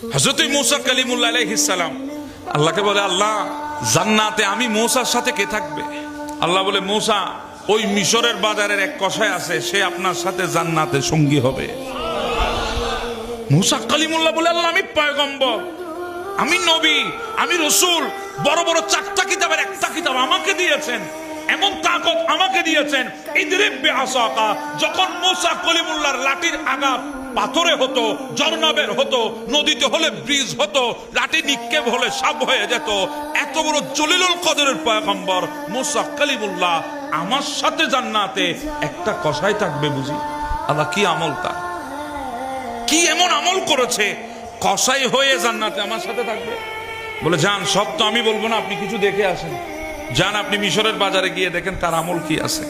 হযরত মূসা কালিমুল্লাহ আলাইহিস সালাম আল্লাহকে বলে, আল্লাহ জান্নাতে আমি মূসার সাথে কে থাকবে? আল্লাহ বলে, মূসা ওই মিশরের বাজারের এক কসাই আছে, সে আপনার সাথে জান্নাতে সঙ্গী হবে। মূসা কালিমুল্লাহ বলে, আল্লাহ আমি পয়গম্বর, আমি নবী, আমি রাসূল, বড় বড় 4টা কিতাবের একটা কিতাব আমাকে দিয়েছেন, এমন তাকত আমাকে দিয়েছেন। ইদরিব বিআসাকা, যখন মূসা কালিমুল্লাহর লাঠির আঘাত পাথরে হতো, ঝর্ণা বের হতো, নদীতে হলে ব্রিজ হতো, লাঠি নিক্ষেপ হলে সাপ হয়ে যেত, এত বড় জলিলুল কদরের পয়গম্বর মূসা কালিমুল্লাহ আমার সাথে জান্নাতে একটা কসাই থাকবে বুঝি? আল্লাহ কি আমল তার, কি এমন আমল করেছে কসাই হয়ে জান্নাতে আমার সাথে থাকবে? বলে, যান, সব তো আমি বলবো না, আপনি কিছু দেখে আসেন, যান আপনি মিশরের বাজারে গিয়ে দেখেন তার আমল কি আছে।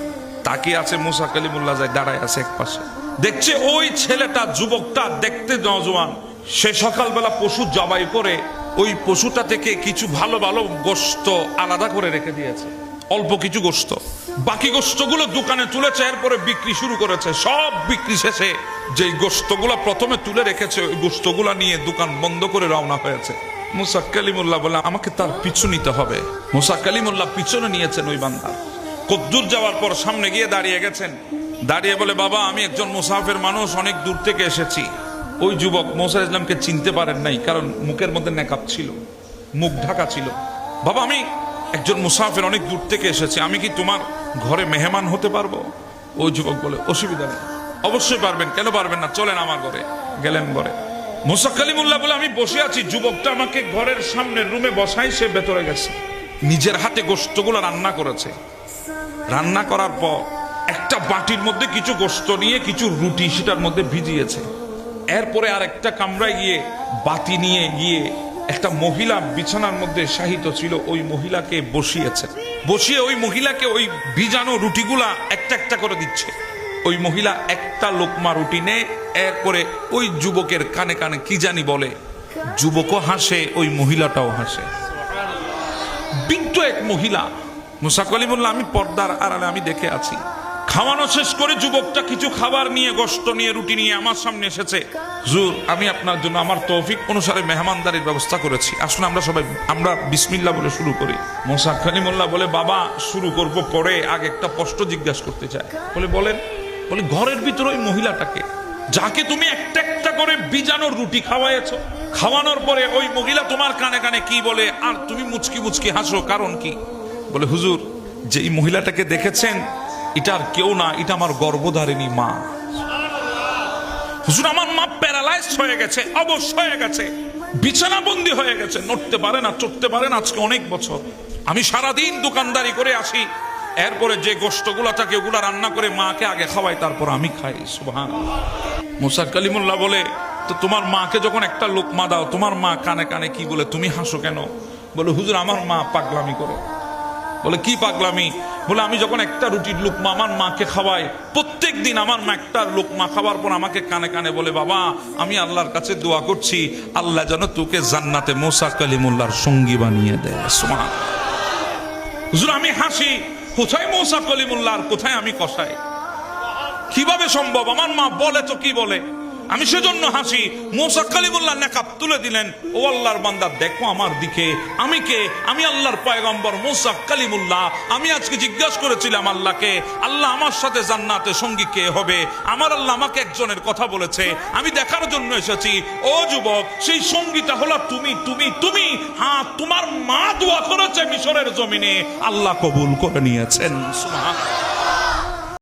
তাকিয়ে আছে মূসা কালিমুল্লাহ, যায় দাঁড়ায় আছে এক পাশে, দেখছে ওই ছেলেটা, যুবকটা দেখতে নওজোয়ান, সে সকালবেলা পশু জবাই করে ওই পশুটা থেকে কিছু ভালো ভালো গোশত আলাদা করে রেখে দিয়েছে, অল্প কিছু গোশত, বাকি গোশতগুলো দোকানে তুলেছে, এরপরে বিক্রি শুরু করেছে। সব বিক্রি শেষে যেই গোশতগুলো প্রথমে তুলে রেখেছে ওই গোশতগুলো নিয়ে দোকান বন্ধ করে রওনা হয়েছে। মূসা কালিমুল্লাহ বলে, আমাকে তার পিছু নিতে হবে। মূসা কালিমুল্লাহ পিছনে নিয়েছেন ওই বান্দা। কদ্দূর যাওয়ার পর সামনে গিয়ে দাঁড়িয়ে গেছেন, দাঁড়িয়ে বলে, বাবা আমি একজন মুসাফির মানুষ, অনেক দূর থেকে এসেছি। ওই যুবক মূসা ইসলামকে চিনতে পারেন নাই, কারণ মুখের মধ্যে নেকাব ছিল, মুখ ঢাকা ছিল। বাবা আমি একজন মুসাফির, অনেক দূর থেকে এসেছি, আমি কি তোমার ঘরে মেহমান হতে পারবো? ওই যুবক বলে, অসুবিধা নেই, অবশ্যই পারবেন, কেন পারবেন না, চলেন আমার ঘরে। গেলেন ঘরে। মূসা কালিমুল্লাহ বলে, আমি বসে আছি, যুবকটা আমাকে ঘরের সামনের রুমে বসাই, সে ভেতরে গেছে, নিজের হাতে গোশতগুলো রান্না করেছে। রান্না করার পর একটা বাটির মধ্যে কিছু গোশত নিয়ে কিছু রুটি সেটার মধ্যে ভিজিয়েছে। এরপরে আর একটা কামরায় গিয়ে বাতি নিয়ে গিয়ে একটা মহিলা বিছানার মধ্যে শায়িত ছিল, ওই মহিলাকে বসিয়েছে, বসিয়ে ওই মহিলাকে ওই ভিজানো রুটিগুলা একটা একটা করে দিচ্ছে। ওই মহিলা একটা লোকমা রুটি নেয়, এরপরে ওই যুবকের কানে কানে কি জানি বলে, যুবকও হাসে, ওই মহিলাটাও হাসে। বৃদ্ধ এক মহিলা, মূসা কালিমুল্লাহ আমি পর্দার আড়ালে আমি দেখে আছি। খাওয়ানো শেষ করে যুবকটা কিছু খাবার নিয়ে, গোশত নিয়ে, রুটি নিয়ে আমার সামনে এসেছে। হুজুর আমি আপনার জন্য আমার তৌফিক অনুসারে মেহমানদারির ব্যবস্থা করেছি, আসুন আমরা বিসমিল্লাহ বলে শুরু করি। মূসা কালিমুল্লাহ বলে, বাবা শুরু করব পরে, আগে একটা প্রশ্ন জিজ্ঞাসা করতে চাই। বলেন। বলে, ঘরের ভিতরে ওই মহিলাটাকে, যাকে তুমি একটা একটা করে ভিজানো রুটি খাওয়াইছো, খাওয়ানোর পরে ওই মহিলা তোমার কানে কানে কি বলে আর তুমি মুচকি মুচকি হাসো, কারণ কি? বলে, হুজুর যে এই মহিলাটাকে দেখেছেন এটা আর কেউ না, এটা আমার গর্ভধারিণী মা। হুজুর আমার মা প্যারালাইজড হয়ে গেছে, অবশ হয়ে গেছে, বিছানাবন্দি হয়ে গেছে, নড়তে পারে না, চড়তে পারে না, আজকে অনেক বছর। আমি সারাদিন দোকানদারি করে আসি, এরপরে যে গোশতগুলো থাকে ওগুলা রান্না করে মাকে আগে খাওয়াই, তারপর আমি খাই। সুবহানাল্লাহ। মূসা কালিমুল্লাহ বলে, তো তোমার মাকে যখন একটা লোকমা দাও, তোমার মা কানে কানে কি বলে, তুমি হাসো কেন? বলে, হুজুর আমার মা পাগলামি করে। বলে, কি পাগলামি? বলে, আমি যখন একটা রুটির লোকমা আমার মাকে খাওয়াই, প্রত্যেক দিন আমার মা একটা লোকমা খাওয়ার পর আমাকে কানে কানে বলে, বাবা আমি আল্লাহর কাছে দোয়া করছি আল্লাহ যেন তোকে জান্নাতে মূসা কালিমুল্লাহর সঙ্গী বানিয়ে দেয়। সুবহানাল্লাহ। হুজুর আমি হাসি, কোথায় মূসা কালিমুল্লাহ আর কোথায় আমি কসাই? কিভাবে সম্ভব? আমার মা বলে তো কি বলে, আমি সেজন্য হাসি। মূসা কালিমুল্লাহ নেকাব তুলে দিলেন, ও আল্লাহর বান্দা দেখো আমার দিকে, আমি কে? আমি আল্লাহর পয়গম্বর মূসা কালিমুল্লাহ। আমি আজকে জিজ্ঞাসা করেছিলাম আল্লাহকে, আল্লাহ আমার সাথে জান্নাতে সঙ্গী কে হবে? আমার আল্লাহ আমাকে একজনের কথা বলেছে, আমি দেখার জন্য এসেছি। ও যুবক, সেই সঙ্গীটা হলো তুমি, তুমি, তুমি। হ্যাঁ, তোমার মা দোয়া করেছে মিশরের জমিনে, আল্লাহ কবুল করে নিয়েছেন। সুবহানাল্লাহ।